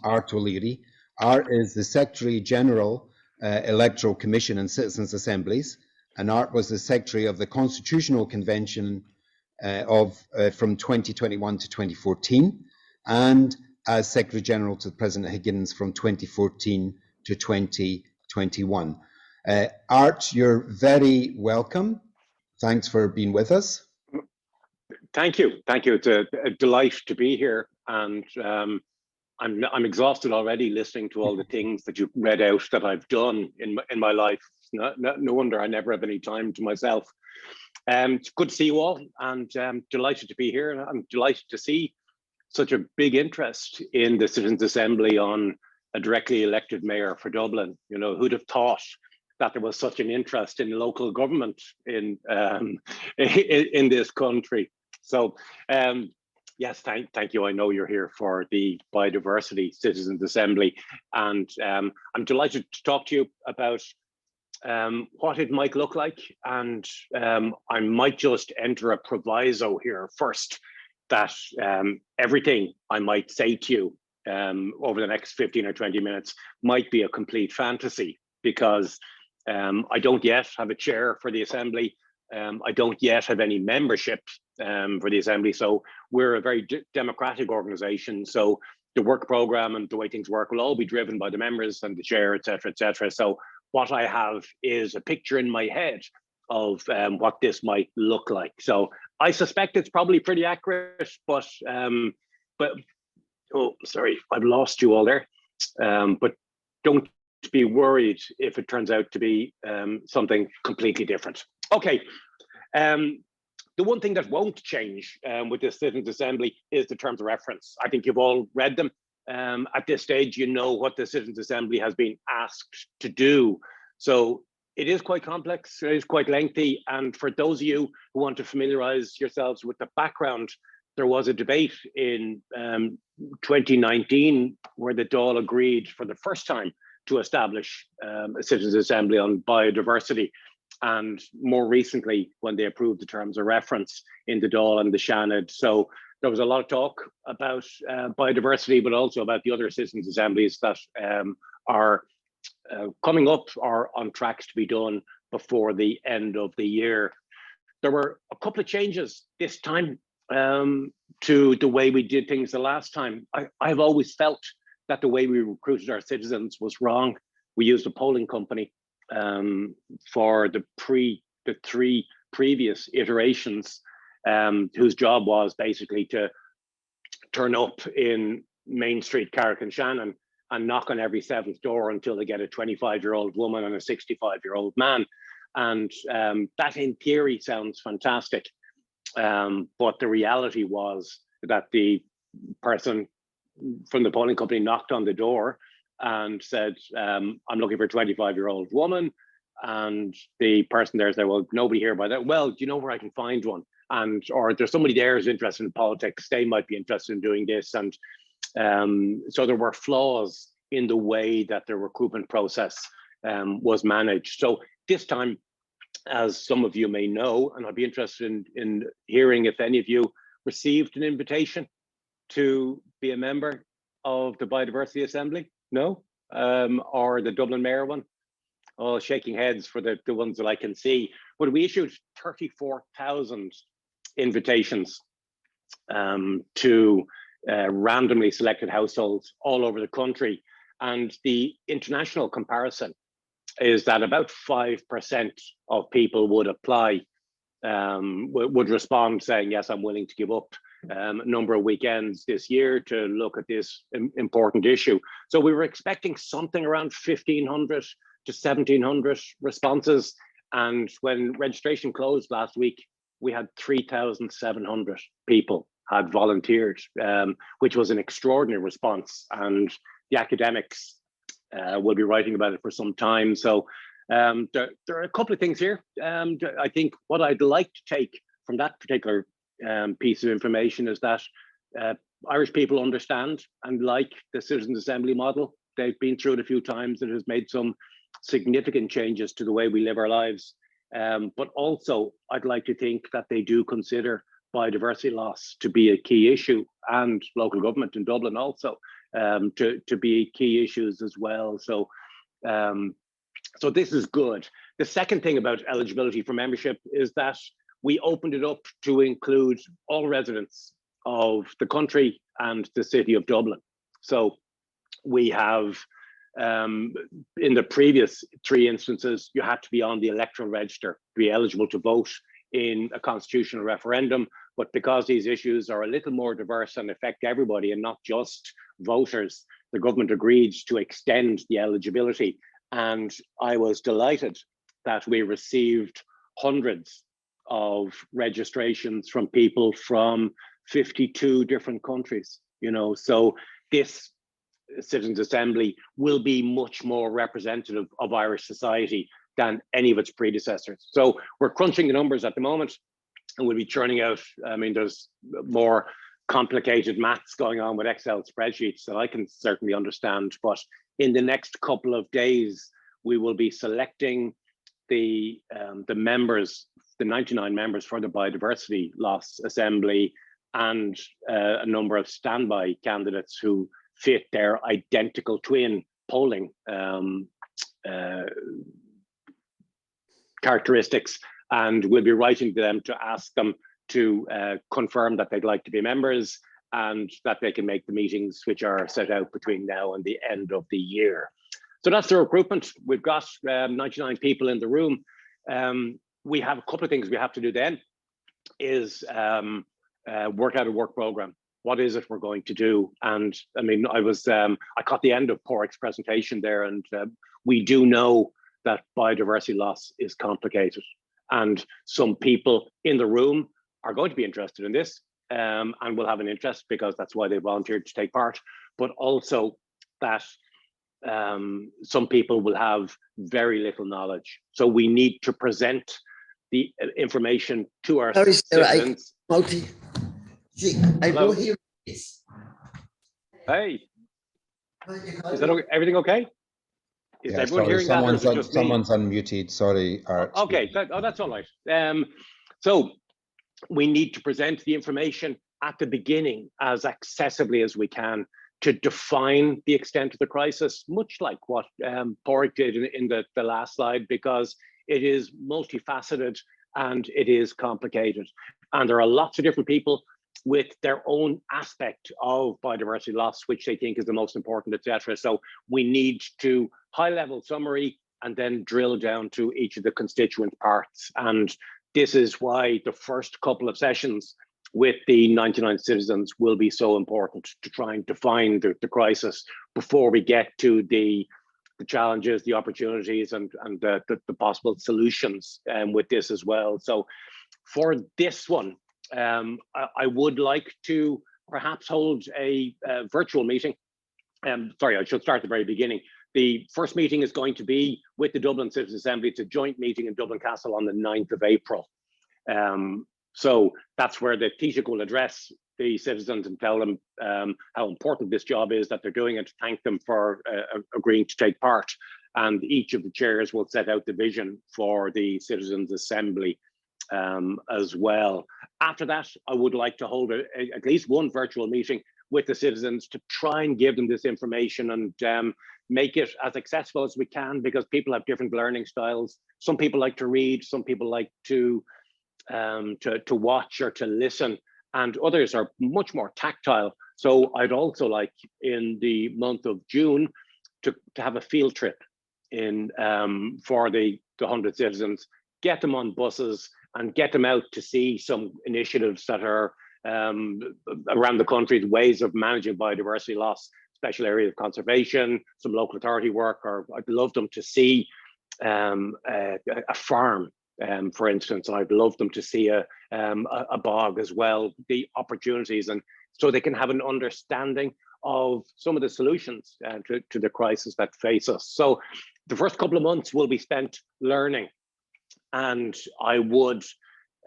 Art O'Leary. Art is the Secretary General, Electoral Commission and Citizens' Assemblies, and Art was the Secretary of the Constitutional Convention from 2021 to 2014, and as Secretary General to President Higgins from 2014 to 2021. Art, you're very welcome. Thanks for being with us. Thank you. It's a delight to be here, and I'm exhausted already listening to all the things that you've read out that I've done in my life. No wonder I never have any time to myself. It's good to see you all, and delighted to be here. And I'm delighted to see such a big interest in the Citizens' Assembly on a directly elected mayor for Dublin. You know, who'd have thought that there was such an interest in local government in this country? So yes, thank you. I know you're here for the Biodiversity Citizens' Assembly, and I'm delighted to talk to you about what it might look like. And I might just enter a proviso here first, that everything I might say to you over the next 15 or 20 minutes might be a complete fantasy, because I don't yet have a chair for the Assembly. I don't yet have any membership for the Assembly. So we're a very democratic organization. So the work program and the way things work will all be driven by the members and the chair, et cetera, et cetera. So what I have is a picture in my head of what this might look like. So I suspect it's probably pretty accurate, but oh, sorry, I've lost you all there. But don't be worried if it turns out to be something completely different. Okay, the one thing that won't change with the Citizens' Assembly is the terms of reference. I think you've all read them. At this stage, you know what the Citizens' Assembly has been asked to do. So it is quite complex, it is quite lengthy. And for those of you who want to familiarize yourselves with the background, there was a debate in 2019 where the Dáil agreed for the first time to establish a Citizens' Assembly on biodiversity. And more recently, when they approved the terms of reference in the Dáil and the Seanad. So there was a lot of talk about biodiversity, but also about the other Citizens' Assemblies that are coming up or on tracks to be done before the end of the year. There were a couple of changes this time to the way we did things the last time. I've always felt that the way we recruited our citizens was wrong. We used a polling company for the three previous iterations, whose job was basically to turn up in Main Street, Carrick and Shannon, and knock on every seventh door until they get a 25-year-old woman and a 65-year-old man. And that in theory sounds fantastic. But the reality was that the person from the polling company knocked on the door and said, I'm looking for a 25-year-old woman. And the person there said, well, nobody here by that. Well, do you know where I can find one? And or there's somebody there who's interested in politics. They might be interested in doing this. And so there were flaws in the way that the recruitment process was managed. So this time, as some of you may know, and I'd be interested in hearing if any of you received an invitation to be a member of the Biodiversity Assembly. No? Or the Dublin Mayor one? Oh, shaking heads for the ones that I can see. But we issued 34,000 invitations to randomly selected households all over the country. And the international comparison is that about 5% of people would apply, would respond saying, yes, I'm willing to give up a number of weekends this year to look at this important issue. So we were expecting something around 1,500 to 1,700 responses. And when registration closed last week, we had 3,700 people had volunteered, which was an extraordinary response. And the academics will be writing about it for some time. So there are a couple of things here. I think what I'd like to take from that particular piece of information is that Irish people understand and like the Citizens' Assembly model. They've been through it a few times. It has made some significant changes to the way we live our lives. But also, I'd like to think that they do consider biodiversity loss to be a key issue, and local government in Dublin also. to be key issues as well. So, so this is good. The second thing about eligibility for membership is that we opened it up to include all residents of the country and the city of Dublin. So we have, in the previous 3 instances, you had to be on the electoral register to be eligible to vote in a constitutional referendum. But because these issues are a little more diverse and affect everybody and not just voters, the government agreed to extend the eligibility. And I was delighted that we received hundreds of registrations from people from 52 different countries, you know. So this Citizens Assembly will be much more representative of Irish society than any of its predecessors. So we're crunching the numbers at the moment, and we'll be churning out, I mean, there's more complicated maths going on with Excel spreadsheets that I can certainly understand, but in the next couple of days, we will be selecting the members, the 99 members for the Biodiversity Loss Assembly, and a number of standby candidates who fit their identical twin polling characteristics, and we'll be writing to them to ask them to confirm that they'd like to be members and that they can make the meetings which are set out between now and the end of the year. So that's the recruitment. We've got 99 people in the room. We have a couple of things we have to do then, is work out a work program. What is it we're going to do? And I mean, I caught the end of Porrick's presentation there, and we do know that biodiversity loss is complicated. And some people in the room are going to be interested in this, and will have an interest because that's why they volunteered to take part, but also that some people will have very little knowledge. So we need to present the information to our citizens. I don't hear this. Hey, is that okay? Everything okay? Is Yeah, everyone sorry, hearing that, or is it just me? someone's unmuted, sorry. Art. Okay, that's all right. So we need to present the information at the beginning as accessibly as we can to define the extent of the crisis, much like what Porrick did in the last slide, because it is multifaceted and it is complicated. And there are lots of different people with their own aspect of biodiversity loss, which they think is the most important, etc. So we need to high-level summary and then drill down to each of the constituent parts. And this is why the first couple of sessions with the 99 citizens will be so important, to try and define the crisis before we get to the challenges, the opportunities, and the possible solutions with this as well. So for this one, I would like to perhaps hold a virtual meeting. Sorry, I should start at the very beginning. The first meeting is going to be with the Dublin Citizens Assembly. It's a joint meeting in Dublin Castle on the 9th of April. So that's where the Taoiseach will address the citizens and tell them how important this job is that they're doing, and to thank them for agreeing to take part. And each of the chairs will set out the vision for the Citizens Assembly as well. After that, I would like to hold at least one virtual meeting with the citizens to try and give them this information and make it as accessible as we can, because people have different learning styles. Some people like to read, some people like to watch or to listen, and others are much more tactile. So I'd also like, in the month of June, to have a field trip in for the 100 citizens, get them on buses and get them out to see some initiatives that are around the country, the ways of managing biodiversity loss, special area of conservation, some local authority work, or I'd love them to see a farm, for instance. I'd love them to see a bog as well, the opportunities, and so they can have an understanding of some of the solutions to the crisis that face us. So the first couple of months will be spent learning, and I would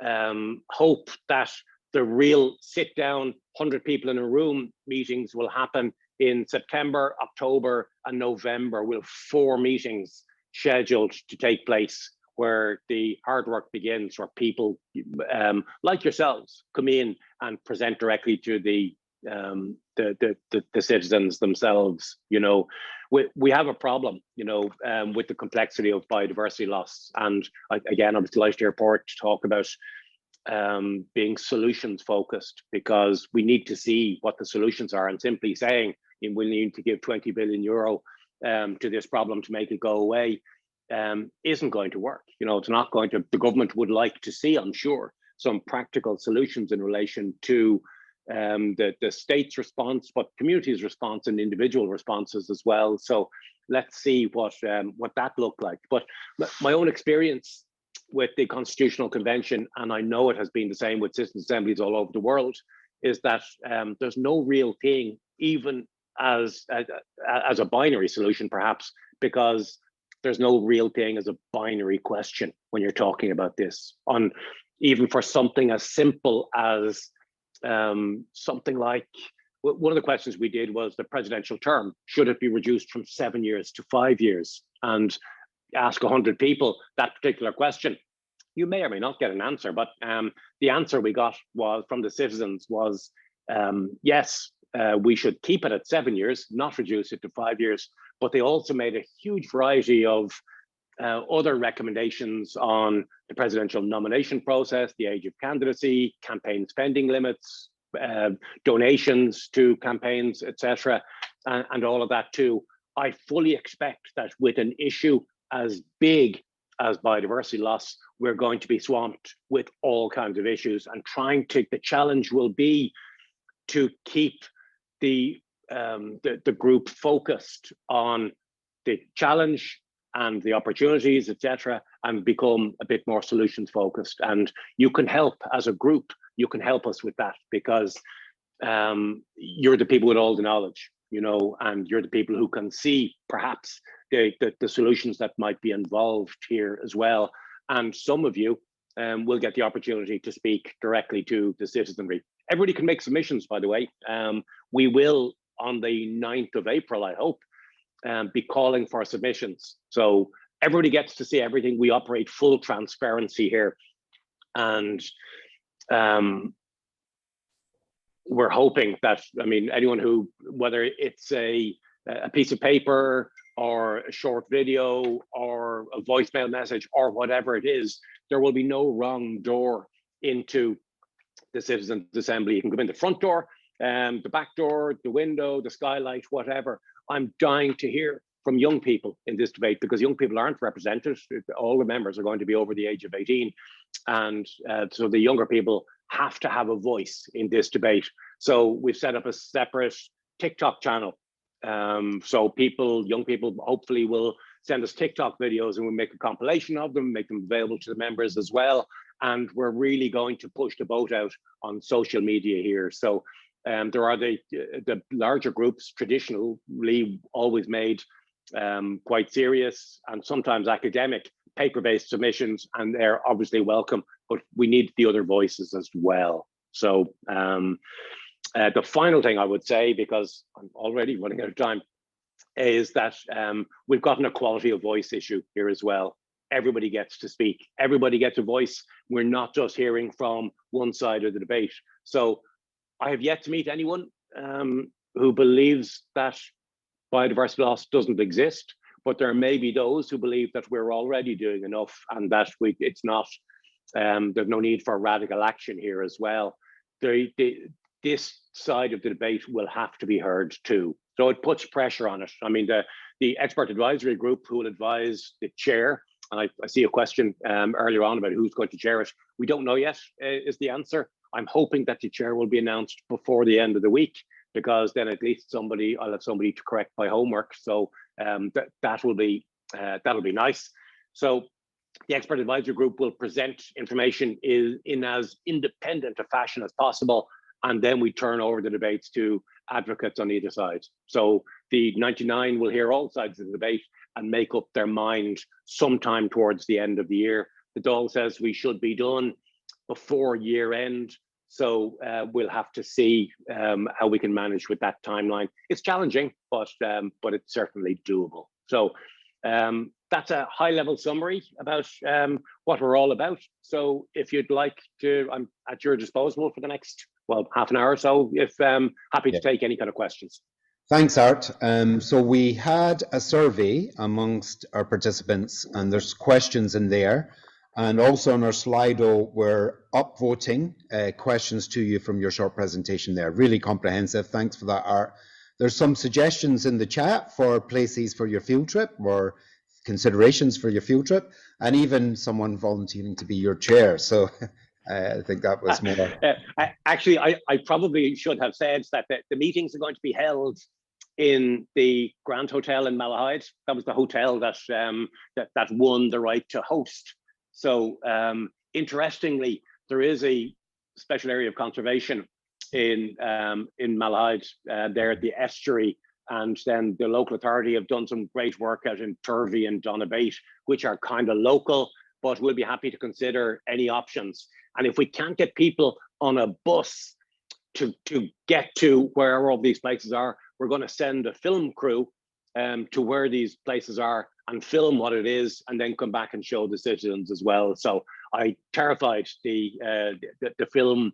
hope that the real sit down 100 people in a room meetings will happen in September, October and November. We'll have 4 meetings scheduled to take place, where the hard work begins, where people like yourselves come in and present directly to the the citizens themselves. You know, we have a problem, you know, with the complexity of biodiversity loss. And again, I was delighted to hear Port talk about being solutions focused, because we need to see what the solutions are, and simply saying we need to give 20 billion euro to this problem to make it go away isn't going to work. You know, it's not going to. The government would like to see, I'm sure, some practical solutions in relation to the state's response, but communities' response and individual responses as well. So let's see what that looked like. But my own experience with the Constitutional Convention, and I know it has been the same with citizen assemblies all over the world, is that there's no real thing, even as a binary solution, perhaps, because there's no real thing as a binary question when you're talking about this. On even for something as simple as something like, one of the questions we did was the presidential term. Should it be reduced from 7 years to 5 years? And ask 100 people that particular question. You may or may not get an answer, but the answer we got was from the citizens was yes, we should keep it at 7 years, not reduce it to 5 years. But they also made a huge variety of other recommendations on the presidential nomination process, the age of candidacy, campaign spending limits, donations to campaigns, etc., and all of that too. I fully expect that with an issue as big as biodiversity loss, we're going to be swamped with all kinds of issues, and the challenge will be to keep the group focused on the challenge and the opportunities, etc., and become a bit more solutions focused. And you can help as a group. You can help us with that, because you're the people with all the knowledge, you know, and you're the people who can see perhaps the solutions that might be involved here as well. And some of you will get the opportunity to speak directly to the citizenry. Everybody can make submissions, by the way. We will, on the 9th of April, I hope, be calling for submissions. So everybody gets to see everything. We operate full transparency here. And we're hoping that, I mean, anyone who, whether it's a piece of paper or a short video or a voicemail message or whatever it is, there will be no wrong door into the Citizens Assembly. You can come in the front door, the back door, the window, the skylight, whatever. I'm dying to hear from young people in this debate, because young people aren't represented. All the members are going to be over the age of 18. And so the younger people have to have a voice in this debate. So we've set up a separate TikTok channel. So young people hopefully will send us TikTok videos, and we'll make a compilation of them, make them available to the members as well. And we're really going to push the boat out on social media here. So there are the larger groups, traditionally always made quite serious and sometimes academic paper-based submissions, and they're obviously welcome, but we need the other voices as well. So the final thing I would say, because I'm already running out of time, is that we've got an equality of voice issue here as well. Everybody gets to speak. Everybody gets a voice. We're not just hearing from one side of the debate. So I have yet to meet anyone who believes that biodiversity loss doesn't exist, but there may be those who believe that we're already doing enough, and that it's not, there's no need for radical action here as well. This side of the debate will have to be heard too. So it puts pressure on it. I mean, the expert advisory group who will advise the chair, and I see a question earlier on about who's going to chair it. We don't know yet, is the answer. I'm hoping that the chair will be announced before the end of the week, because then at least I'll have somebody to correct my homework. So that'll be nice. So the expert advisory group will present information in as independent a fashion as possible, and then we turn over the debates to advocates on either side. So the 99 will hear all sides of the debate and make up their mind sometime towards the end of the year. The Dáil says we should be done before year end. So we'll have to see how we can manage with that timeline. It's challenging, but it's certainly doable. So that's a high-level summary about what we're all about. So if you'd like to, I'm at your disposal for the next half an hour or so, if happy to take any kind of questions. Thanks, Art. So we had a survey amongst our participants, and there's questions in there. And also on our Slido, we're upvoting questions to you from your short presentation there. Really comprehensive. Thanks for that, Art. There's some suggestions in the chat for places for your field trip or considerations for your field trip, and even someone volunteering to be your chair. So I think that was more. I probably should have said that the meetings are going to be held in the Grand Hotel in Malahide. That was the hotel that that won the right to host. So interestingly, there is a special area of conservation in Malahide there at the estuary, and then the local authority have done some great work out in Turvey and Donabate, which are kind of local, but we'll be happy to consider any options. And if we can't get people on a bus to get to where all these places are, we're going to send a film crew to where these places are and film what it is, and then come back and show the citizens as well. So I terrified the film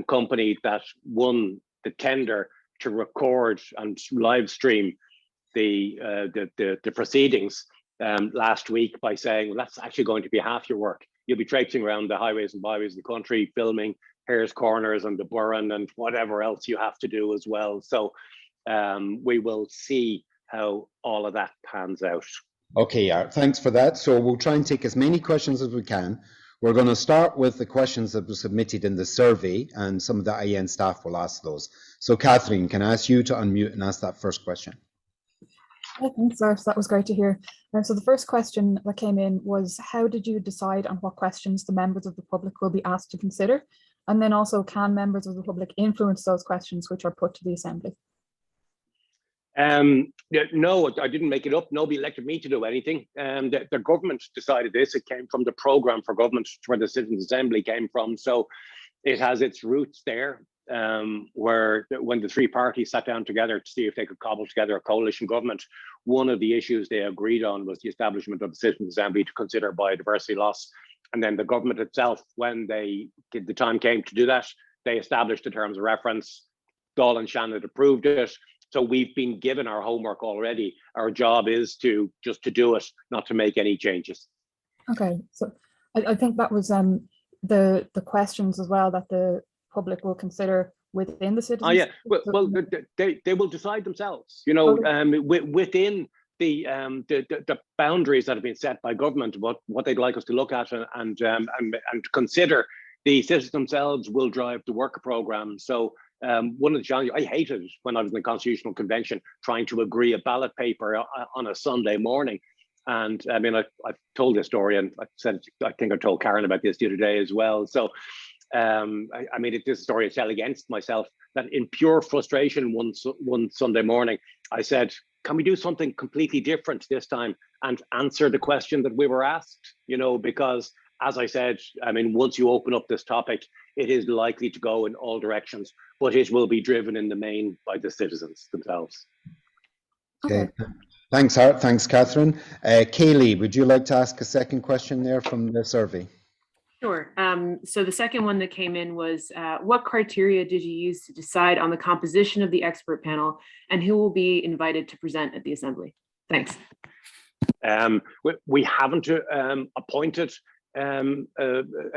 company that won the tender to record and live stream the proceedings last week by saying, well, that's actually going to be half your work. You'll be traipsing around the highways and byways of the country, filming Hare's Corners and the Burren and whatever else you have to do as well. So we will see how all of that pans out. Okay, Art, thanks for that. So we'll try and take as many questions as we can. We're going to start with the questions that were submitted in the survey, and some of the IEN staff will ask those. So Catherine, can I ask you to unmute and ask that first question? Thanks, Art. That was great to hear. So the first question that came in was, how did you decide on what questions the members of the public will be asked to consider? And then also, can members of the public influence those questions which are put to the Assembly? No, I didn't make it up. Nobody elected me to do anything. The government decided this. It came from the programme for government where the Citizens' Assembly came from. So it has its roots there, where when the three parties sat down together to see if they could cobble together a coalition government, one of the issues they agreed on was the establishment of the Citizens' Assembly to consider biodiversity loss. And then the government itself, when the time came to do that, they established the terms of reference. Dáil and Shannon approved it. So we've been given our homework already. Our job is just to do it, not to make any changes. Okay, so I think that was the questions as well that the public will consider within the citizens. Oh yeah, well they will decide themselves. You know, within the boundaries that have been set by government, what they'd like us to look at and consider. The citizens themselves will drive the work programme. So. One of the challenges I hated when I was in the Constitutional Convention, trying to agree a ballot paper on a Sunday morning. And I mean, I've told this story, and I think I told Karen about this the other day as well. So I mean, this story I tell against myself, that in pure frustration one Sunday morning, I said, can we do something completely different this time and answer the question that we were asked? You know, because as I said, I mean, once you open up this topic, it is likely to go in all directions, but it will be driven in the main by the citizens themselves. Okay. Thanks, Art. Thanks, Catherine. Kaylee, would you like to ask a second question there from the survey? Sure. So the second one that came in was, what criteria did you use to decide on the composition of the expert panel, and who will be invited to present at the Assembly? Thanks. We haven't appointed an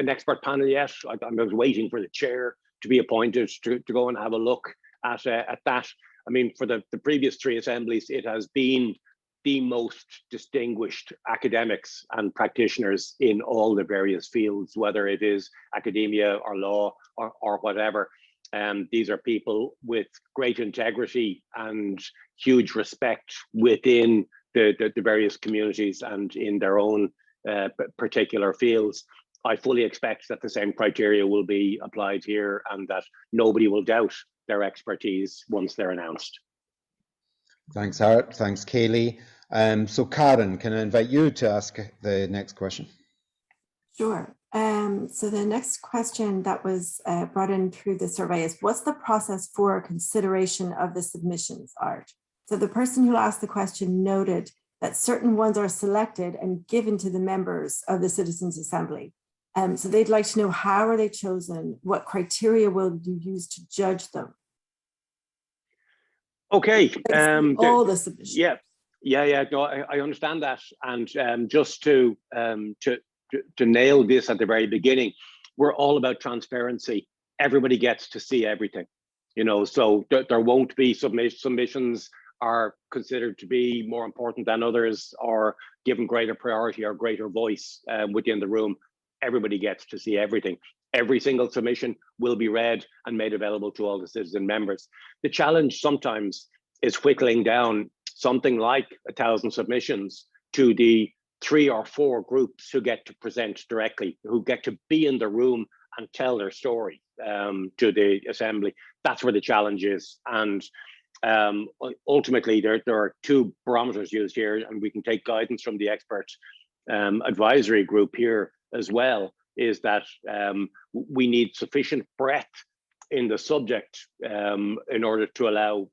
expert panel yet. I was waiting for the chair to be appointed to go and have a look at that. I mean, for the previous three assemblies, it has been the most distinguished academics and practitioners in all the various fields, whether it is academia or law or whatever. These are people with great integrity and huge respect within the various communities and in their own particular fields. I fully expect that the same criteria will be applied here and that nobody will doubt their expertise once they're announced. Thanks, Art. Thanks, Kaylee. So Karen, can I invite you to ask the next question? Sure. So the next question that was brought in through the survey is, what's the process for consideration of the submissions, Art? So the person who asked the question noted that certain ones are selected and given to the members of the Citizens' Assembly. So they'd like to know, how are they chosen? What criteria will you use to judge them? Okay. All the submissions. Yeah. No, I understand that, and just to nail this at the very beginning, we're all about transparency. Everybody gets to see everything, so there won't be submissions are considered to be more important than others, or given greater priority or greater voice within the room. Everybody gets to see everything. Every single submission will be read and made available to all the citizen members. The challenge sometimes is whittling down something like 1,000 submissions to the 3 or 4 groups who get to present directly, who get to be in the room and tell their story to the Assembly. That's where the challenge is. And ultimately, there are 2 barometers used here, and we can take guidance from the expert advisory group here as well, is that we need sufficient breadth in the subject in order to allow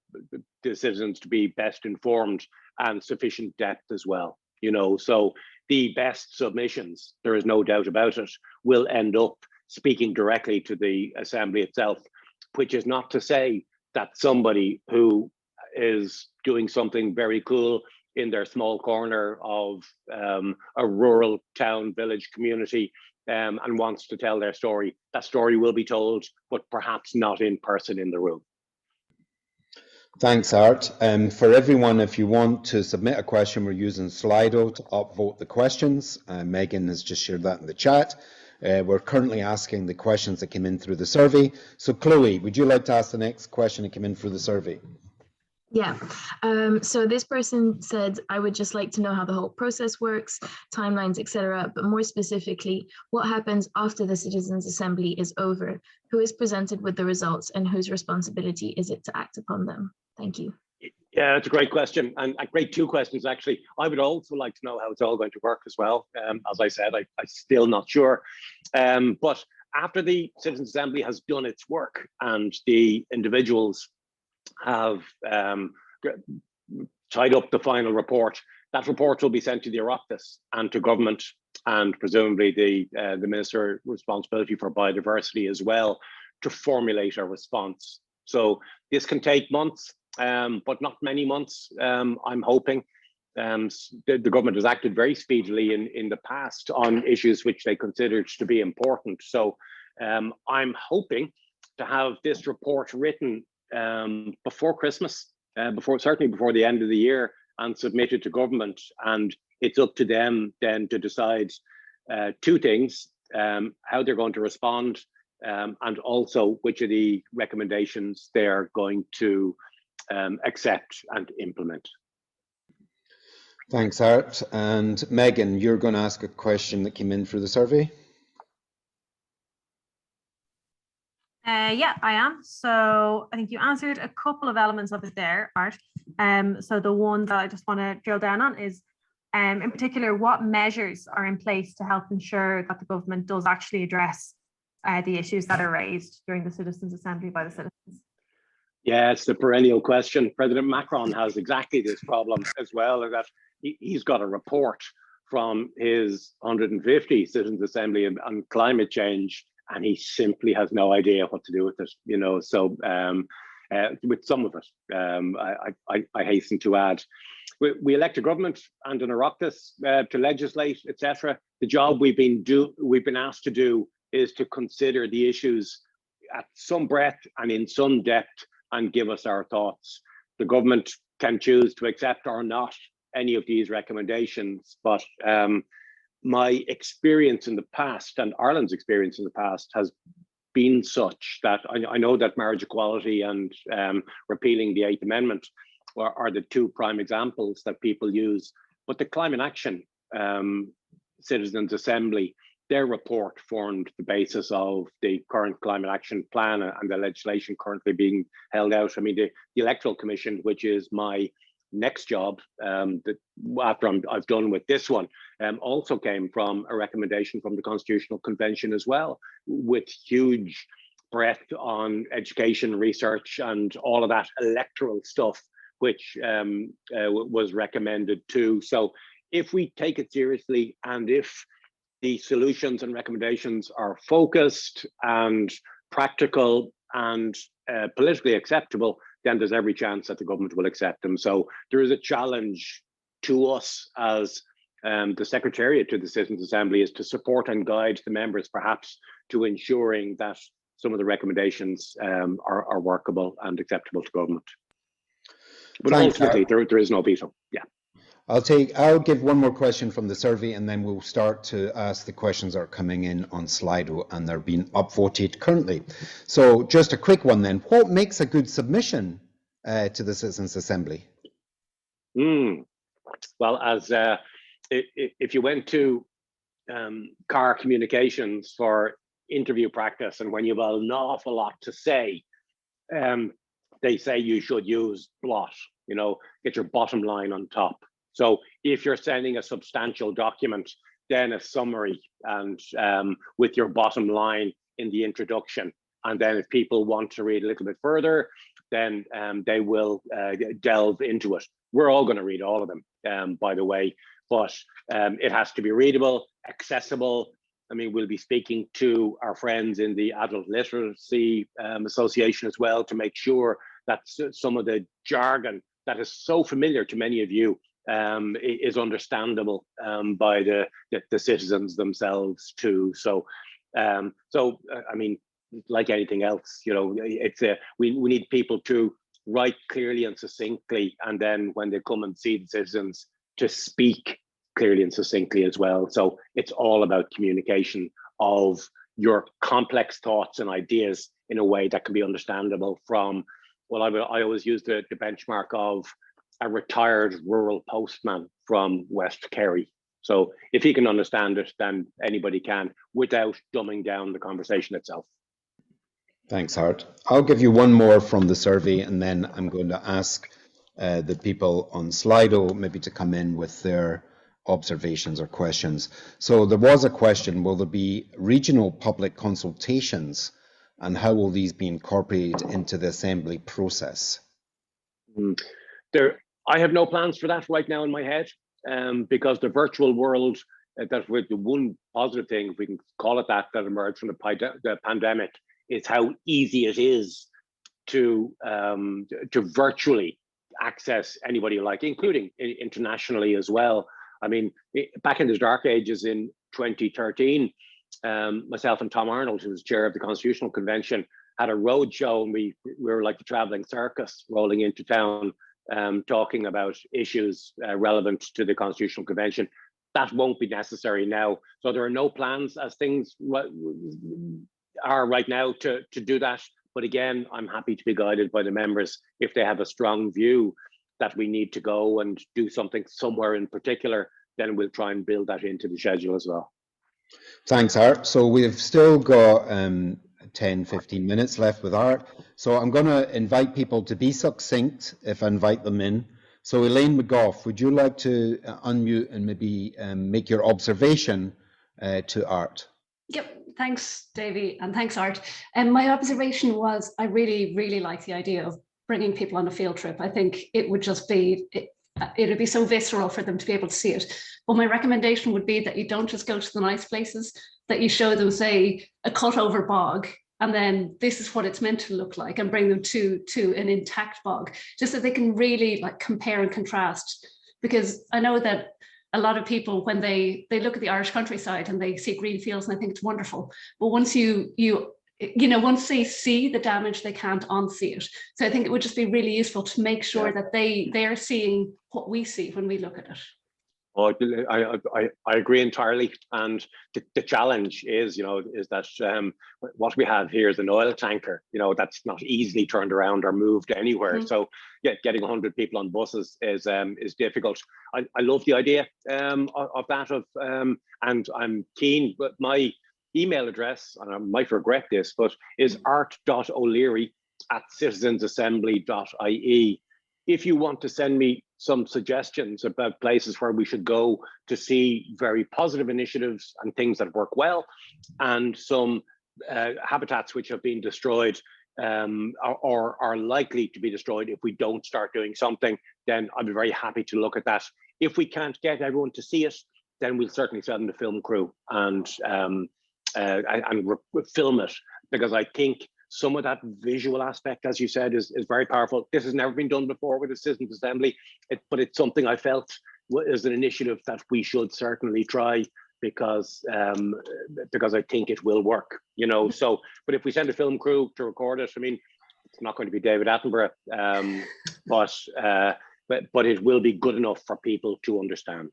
the citizens to be best informed, and sufficient depth as well. So the best submissions, there is no doubt about it, will end up speaking directly to the Assembly itself, which is not to say that somebody who is doing something very cool in their small corner of a rural town, village, community, and wants to tell their story, that story will be told, but perhaps not in person in the room. Thanks, Art. For everyone, if you want to submit a question, we're using Slido to upvote the questions. Megan has just shared that in the chat. We're currently asking the questions that came in through the survey. So Chloe, would you like to ask the next question that came in through the survey? Yeah, so this person said, I would just like to know how the whole process works, timelines, etc. But more specifically, what happens after the Citizens' Assembly is over? Who is presented with the results, and whose responsibility is it to act upon them? Thank you. Yeah, that's a great question, and a great 2 questions, actually. I would also like to know how it's all going to work as well. As I said, I'm still not sure. But after the Citizens' Assembly has done its work and the individuals have tied up the final report, that report will be sent to the Oireachtas and to government, and presumably the Minister responsibility for biodiversity as well, to formulate a response. So this can take months, but not many months, I'm hoping. The government has acted very speedily in the past on issues which they considered to be important. So I'm hoping to have this report written before Christmas, certainly before the end of the year, and submitted to government. And it's up to them then to decide 2 things: how they're going to respond, and also which of the recommendations they're going to accept and implement. Thanks, Art. And Megan, you're going to ask a question that came in through the survey. Yeah, I am. So I think you answered a couple of elements of it there, Art. So the one that I just want to drill down on is, in particular, what measures are in place to help ensure that the government does actually address the issues that are raised during the Citizens' Assembly by the citizens? Yeah, it's the perennial question. President Macron has exactly this problem as well, that he's got a report from his 150 Citizens' Assembly on climate change, and he simply has no idea what to do with it, so with some of it, I hasten to add. We elect a government and an Oireachtas to legislate, etc. The job we've been asked to do is to consider the issues at some breadth and in some depth and give us our thoughts. The government can choose to accept or not any of these recommendations, but my experience in the past, and Ireland's experience in the past, has been such that I know that marriage equality and repealing the 8th Amendment are the 2 prime examples that people use. But the Climate Action Citizens' Assembly, their report formed the basis of the current Climate Action Plan and the legislation currently being held out. I mean, the Electoral Commission, which is my next job, that after I've done with this one, also came from a recommendation from the Constitutional Convention as well, with huge breadth on education, research, and all of that electoral stuff, which was recommended too. So if we take it seriously, and if the solutions and recommendations are focused and practical and politically acceptable, then there's every chance that the government will accept them. So there is a challenge to us as the Secretariat to the Citizens' Assembly is to support and guide the members perhaps to ensuring that some of the recommendations are workable and acceptable to government. But Thanks, ultimately, there is no veto. Yeah. I'll give one more question from the survey, and then we'll start to ask the questions that are coming in on Slido, and they're being upvoted currently. So just a quick one then. What makes a good submission to the Citizens' Assembly? Well, as if you went to car communications for interview practice, and when you have an awful lot to say, they say you should use blot, get your bottom line on top. So if you're sending a substantial document, then a summary and with your bottom line in the introduction. And then if people want to read a little bit further, then they will delve into it. We're all going to read all of them, by the way, but it has to be readable, accessible. I mean, we'll be speaking to our friends in the Adult Literacy Association as well to make sure that some of the jargon that is so familiar to many of you is understandable by the citizens themselves too. So, I mean, like anything else, it's we need people to write clearly and succinctly, and then when they come and see the citizens, to speak clearly and succinctly as well. So it's all about communication of your complex thoughts and ideas in a way that can be understandable from, well, I always use the benchmark of a retired rural postman from West Kerry. So if he can understand it, then anybody can, without dumbing down the conversation itself. Thanks, Hart. I'll give you one more from the survey, and then I'm going to ask the people on Slido maybe to come in with their observations or questions. So there was a question, will there be regional public consultations, and how will these be incorporated into the Assembly process? I have no plans for that right now in my head, because the virtual world, that with the one positive thing, if we can call it that emerged from the pandemic, is how easy it is to virtually access anybody you like, including internationally as well. I mean, back in the dark ages in 2013, myself and Tom Arnold, who was chair of the Constitutional Convention, had a road show, and we were like the traveling circus rolling into town, talking about issues relevant to the Constitutional Convention. That won't be necessary now. So there are no plans as things are right now to do that. But again, I'm happy to be guided by the members if they have a strong view that we need to go and do something somewhere in particular, then we'll try and build that into the schedule as well. Thanks, Art. So we've still got 10-15 minutes left with Art. So I'm going to invite people to be succinct if I invite them in. So Elaine McGough, would you like to unmute and maybe make your observation to Art? Yep, thanks, Davey, and thanks, Art. And my observation was I really, really like the idea of bringing people on a field trip. I think it would just be, it would be so visceral for them to be able to see it. But my recommendation would be that you don't just go to the nice places, that you show them, say, a cut over bog, and then this is what it's meant to look like, and bring them to an intact bog, just so they can really like compare and contrast. Because I know that a lot of people, when they look at the Irish countryside and they see green fields, and I think it's wonderful. But once once they see the damage, they can't unsee it. So I think it would just be really useful to make sure that they are seeing what we see when we look at it. Oh, I agree entirely, and the challenge is, is that what we have here is an oil tanker, that's not easily turned around or moved anywhere. Mm-hmm. So, yeah, getting 100 people on buses is difficult. I love the idea of that, and I'm keen. But my email address, and I might regret this, but is art.o'leary@citizensassembly.ie. If you want to send me some suggestions about places where we should go to see very positive initiatives and things that work well, and some habitats which have been destroyed or are likely to be destroyed if we don't start doing something, then I'd be very happy to look at that. If we can't get everyone to see it, then we'll certainly send the film crew and film it, because I think some of that visual aspect, as you said, is very powerful. This has never been done before with a citizens' assembly, but it's something I felt is an initiative that we should certainly try, because I think it will work, you know. So, but if we send a film crew to record it, I mean, it's not going to be David Attenborough, but it will be good enough for people to understand.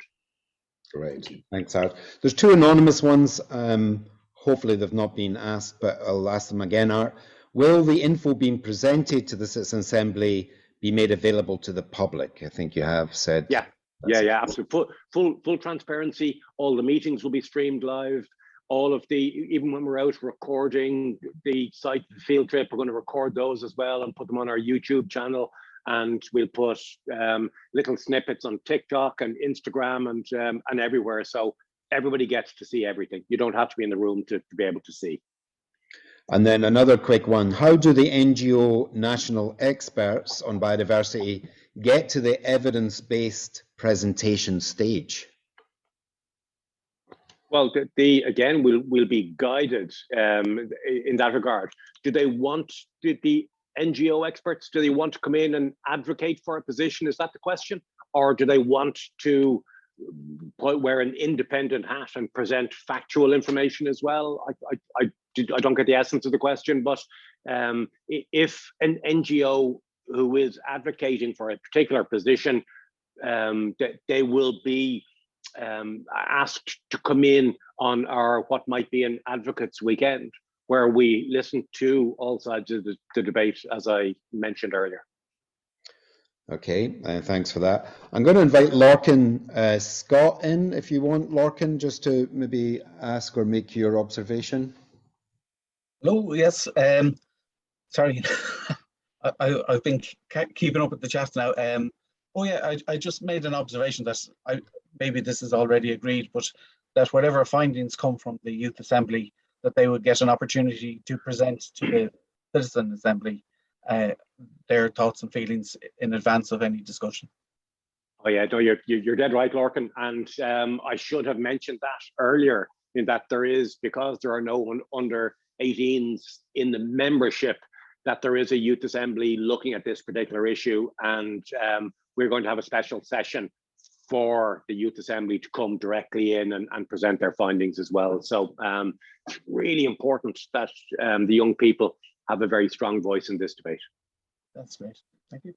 Great, thanks, Art. There's two anonymous ones. Hopefully they've not been asked, but I'll ask them again. Art, will the info being presented to the Citizen Assembly be made available to the public? I think you have said. Yeah, absolutely. Full transparency. All the meetings will be streamed live. All of even when we're out recording the site field trip, we're going to record those as well and put them on our YouTube channel. And we'll put little snippets on TikTok and Instagram and everywhere. So everybody gets to see everything. You don't have to be in the room to be able to see. And then another quick one. How do the NGO national experts on biodiversity get to the evidence-based presentation stage? Well, again, we'll be guided in that regard. Do the NGO experts, do they want to come in and advocate for a position? Is that the question? Or do they want to wear an independent hat and present factual information as well? I don't get the essence of the question, but if an NGO who is advocating for a particular position, they will be asked to come in on our what might be an advocates weekend, where we listen to all sides of the debate, as I mentioned earlier. Okay, thanks for that. I'm going to invite Lorcan Scott in, if you want, Lorcan, just to maybe ask or make your observation. Hello, yes. Sorry, I've been keeping up with the chat now. Oh yeah, I just made an observation that maybe this is already agreed, but that whatever findings come from the Youth Assembly, that they would get an opportunity to present to the Citizen Assembly their thoughts and feelings in advance of any discussion. Oh yeah, no, you're dead right, Lorcan. And I should have mentioned that earlier, in that there is, because there are no under 18s in the membership, that there is a Youth Assembly looking at this particular issue, and we're going to have a special session for the Youth Assembly to come directly in and present their findings as well. So it's really important that the young people have a very strong voice in this debate. That's great. Thank you.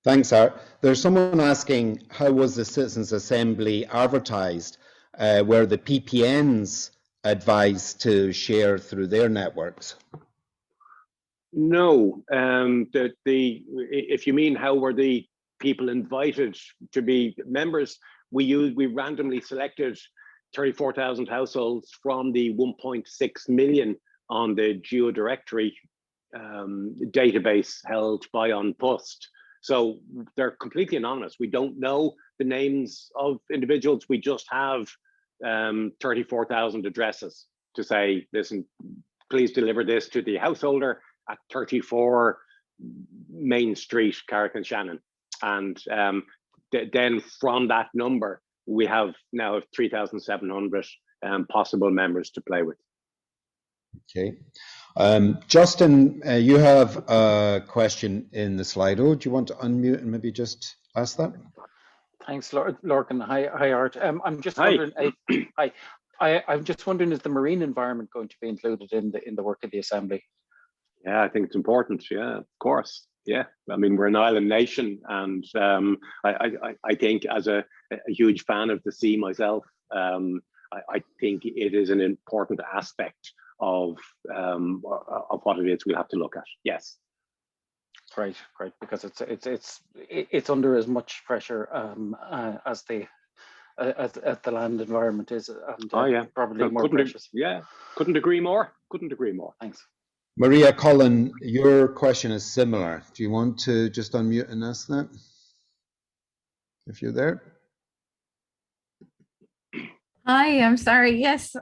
Thanks, Art. There's someone asking, how was the Citizens Assembly advertised? Were the PPNs advised to share through their networks? No. If you mean how were the people invited to be members, we randomly selected 34,000 households from the 1.6 million on the geodirectory database held by An Post. So they're completely anonymous. We don't know the names of individuals. We just have 34,000 addresses to say, listen, please deliver this to the householder at 34 Main Street, Carrick-on-Shannon. And then from that number, we have now 3,700 possible members to play with. Okay. Justin, you have a question in the Slido. Do you want to unmute and maybe just ask that? Thanks, Lorcan. Hi, Art. I'm just wondering. I'm just wondering, is the marine environment going to be included in the work of the Assembly? Yeah, I think it's important. Yeah, of course. Yeah, I mean, we're an island nation, and I think, as a huge fan of the sea myself, I think it is an important aspect of what it is we have to look at. Yes. Great, because it's under as much pressure as the land environment is, and probably more precious. Yeah, couldn't agree more. Couldn't agree more. Thanks. Maria Cullen, your question is similar. Do you want to just unmute and ask that, if you're there? Hi, I'm sorry. Yes,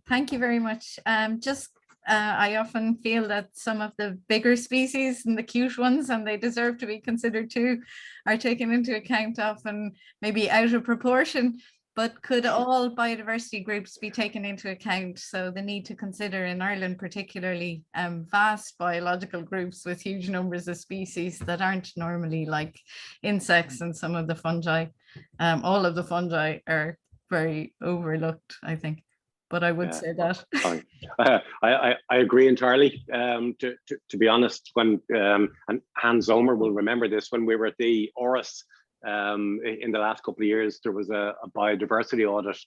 thank you very much. I often feel that some of the bigger species and the cute ones, and they deserve to be considered too, are taken into account often maybe out of proportion. but could all biodiversity groups be taken into account? So the need to consider in Ireland, particularly vast biological groups with huge numbers of species that aren't normally like insects and some of the fungi. All of the fungi are very overlooked, I think. But I would say that. I agree entirely. To be honest, when and Hans Zomer will remember this, when we were at the Oris in the last couple of years, there was a biodiversity audit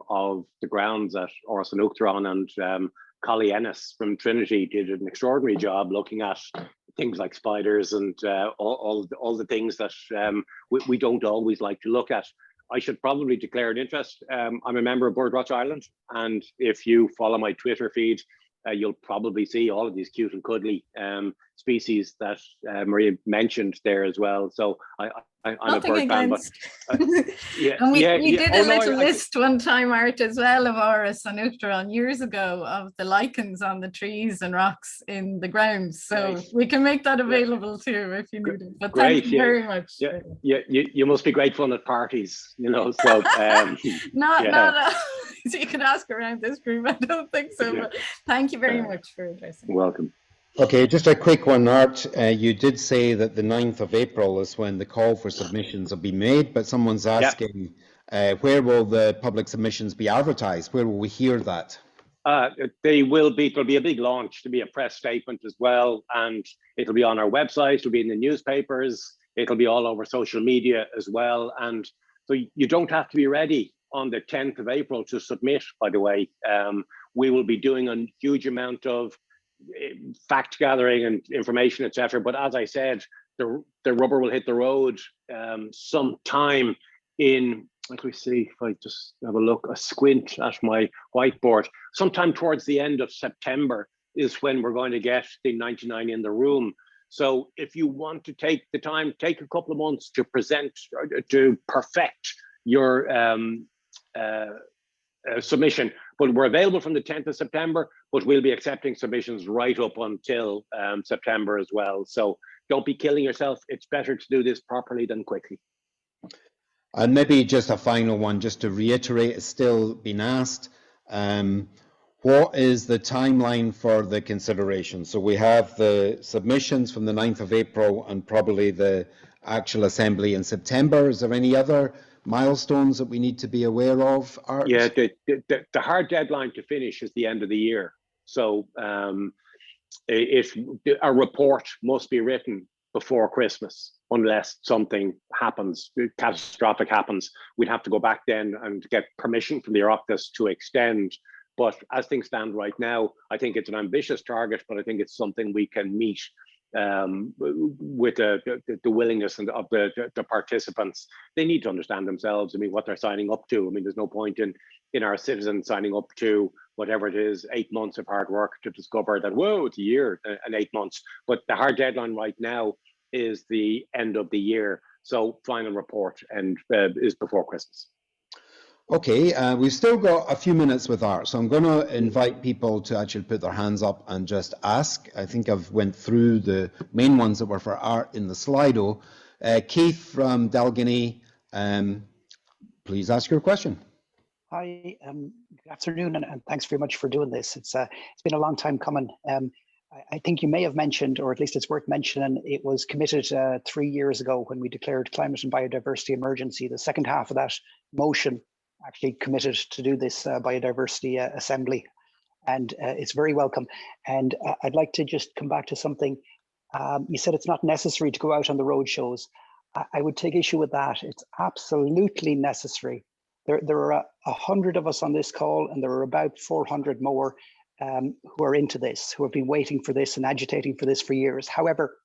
of the grounds at Oris and Uachtaráin, and Collie Ennis from Trinity did an extraordinary job looking at things like spiders and all the things that we don't always like to look at. I should probably declare an interest. I'm a member of Birdwatch Ireland, and if you follow my Twitter feed, you'll probably see all of these cute and cuddly species that Maria mentioned there as well. So I'm Nothing a bird fan, but yeah, and we did a little list one time, Art, as well, of Oris and Uachtaráin years ago of the lichens on the trees and rocks in the ground. So we can make that available too if you need it. But thank you very much. Yeah, you must be grateful at parties, you know. So not so you can ask around this group. I don't think so, but thank you very much for addressing. Welcome. Okay, just a quick one, Art. You did say that the 9th of April is when the call for submissions will be made, but someone's asking, where will the public submissions be advertised? Where will we hear that? There'll be a big launch, to be a press statement as well, and it'll be on our website, it'll be in the newspapers, it'll be all over social media as well. And so you don't have to be ready on the 10th of April to submit, by the way. We will be doing a huge amount of fact gathering and information, etc. But as I said, the rubber will hit the road sometime in, let me see if I just have a squint at my whiteboard. Sometime towards the end of September is when we're going to get the 99 in the room. So if you want to take the time, take a couple of months to present, to perfect your submission. But we're available from the 10th of September, but we'll be accepting submissions right up until September as well. So don't be killing yourself. It's better to do this properly than quickly. And maybe just a final one, just to reiterate, it's still been asked, what is the timeline for the consideration? So we have the submissions from the 9th of April and probably the actual assembly in September. Is there any other milestones that we need to be aware of, Art? Yeah, the hard deadline to finish is the end of the year. So a report must be written before Christmas, unless something happens, catastrophic happens. We'd have to go back then and get permission from the Oireachtas to extend. But as things stand right now, I think it's an ambitious target, but I think it's something we can meet with the willingness of the participants. They need to understand themselves, I mean, what they're signing up to. I mean, there's no point in our citizens signing up to whatever it is, 8 months of hard work to discover that, whoa, it's a year and 8 months. But the hard deadline right now is the end of the year. So final report is before Christmas. Okay, we've still got a few minutes with Art, so I'm going to invite people to actually put their hands up and just ask. I think I've went through the main ones that were for Art in the Slido. Keith from Dalgany, please ask your question. Hi, good afternoon, and thanks very much for doing this. It's been a long time coming. I think you may have mentioned, or at least it's worth mentioning, it was committed 3 years ago when we declared climate and biodiversity emergency. The second half of that motion actually committed to do this biodiversity assembly, and it's very welcome. And I'd like to just come back to something. You said it's not necessary to go out on the road shows. I would take issue with that. It's absolutely necessary. There are 100 of us on this call, and there are about 400 more who are into this, who have been waiting for this and agitating for this for years. However,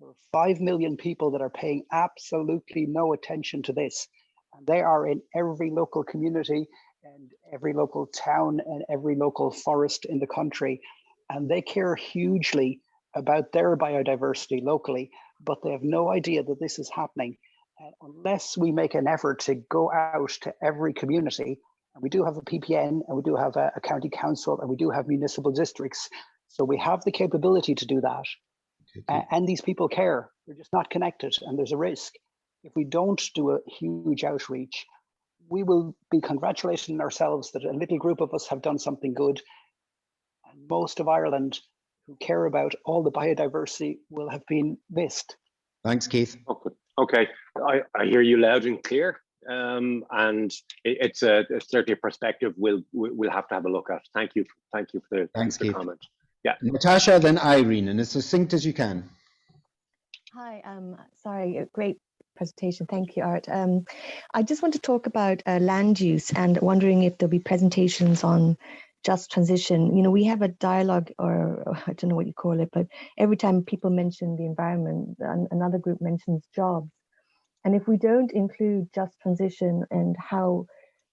there are 5 million people that are paying absolutely no attention to this. And they are in every local community and every local town and every local forest in the country. And they care hugely about their biodiversity locally, but they have no idea that this is happening. And unless we make an effort to go out to every community, and we do have a PPN, and we do have a county council, and we do have municipal districts, so we have the capability to do that. And these people care. They're just not connected, and there's a risk. If we don't do a huge outreach, we will be congratulating ourselves that a little group of us have done something good. And most of Ireland who care about all the biodiversity will have been missed. Thanks, Keith. Okay, I hear you loud and clear. And it's certainly a perspective we'll have to have a look at. Thank you for the comment. Yeah, Natasha, then Irene, and as succinct as you can. Hi, sorry, a great presentation. Thank you, Art. I just want to talk about land use and wondering if there'll be presentations on just transition. You know, we have a dialogue, or I don't know what you call it, but every time people mention the environment, another group mentions jobs. And if we don't include just transition and how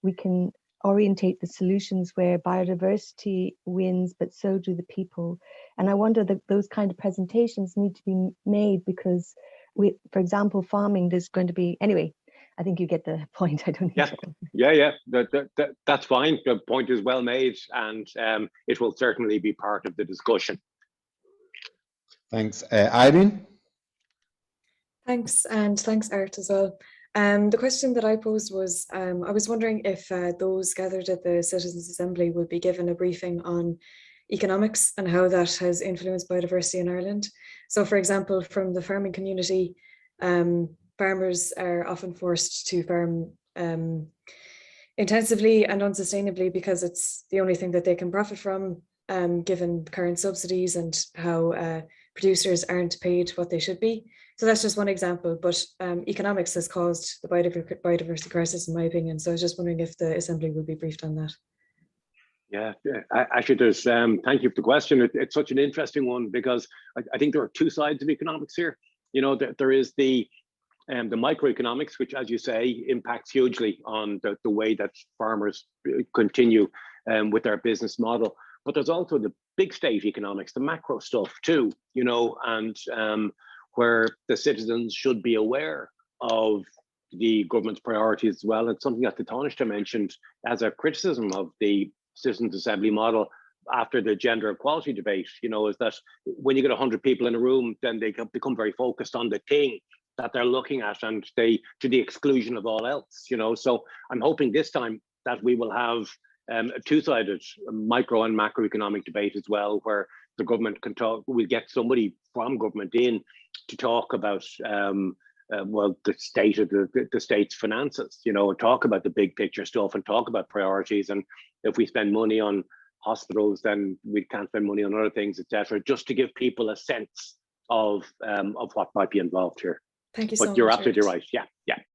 we can orientate the solutions where biodiversity wins, but so do the people. And I wonder that those kind of presentations need to be made because for example, farming, there's going to be, anyway, I think you get the point. I don't need to. Yeah. That's fine. The point is well made, and it will certainly be part of the discussion. Thanks. Irene? Thanks, and thanks, Art, as well. The question that I posed was, I was wondering if those gathered at the Citizens' Assembly would be given a briefing on economics and how that has influenced biodiversity in Ireland. So, for example, from the farming community, farmers are often forced to farm intensively and unsustainably because it's the only thing that they can profit from, given current subsidies and how producers aren't paid what they should be. So that's just one example, but economics has caused the biodiversity crisis, in my opinion. So I was just wondering if the Assembly would be briefed on that. Yeah, actually, there's. Thank you for the question. It's such an interesting one because I think there are two sides of economics here. You know, there is the microeconomics, which, as you say, impacts hugely on the way that farmers continue with their business model. But there's also the big state economics, the macro stuff too. You know, and where the citizens should be aware of the government's priorities as well. It's something that the Taoiseach mentioned as a criticism of the Citizens' Assembly model after the gender equality debate, you know, is that when you get 100 people in a room, then they become very focused on the thing that they're looking at, and they to the exclusion of all else, you know. So I'm hoping this time that we will have a two-sided micro and macroeconomic debate as well, where the government can talk, we'll get somebody from government in to talk about well, the state of the state's finances, you know, and talk about the big picture stuff and talk about priorities. And if we spend money on hospitals, then we can't spend money on other things, etc., just to give people a sense of what might be involved here. Thank you so much. But you're absolutely right. Yeah.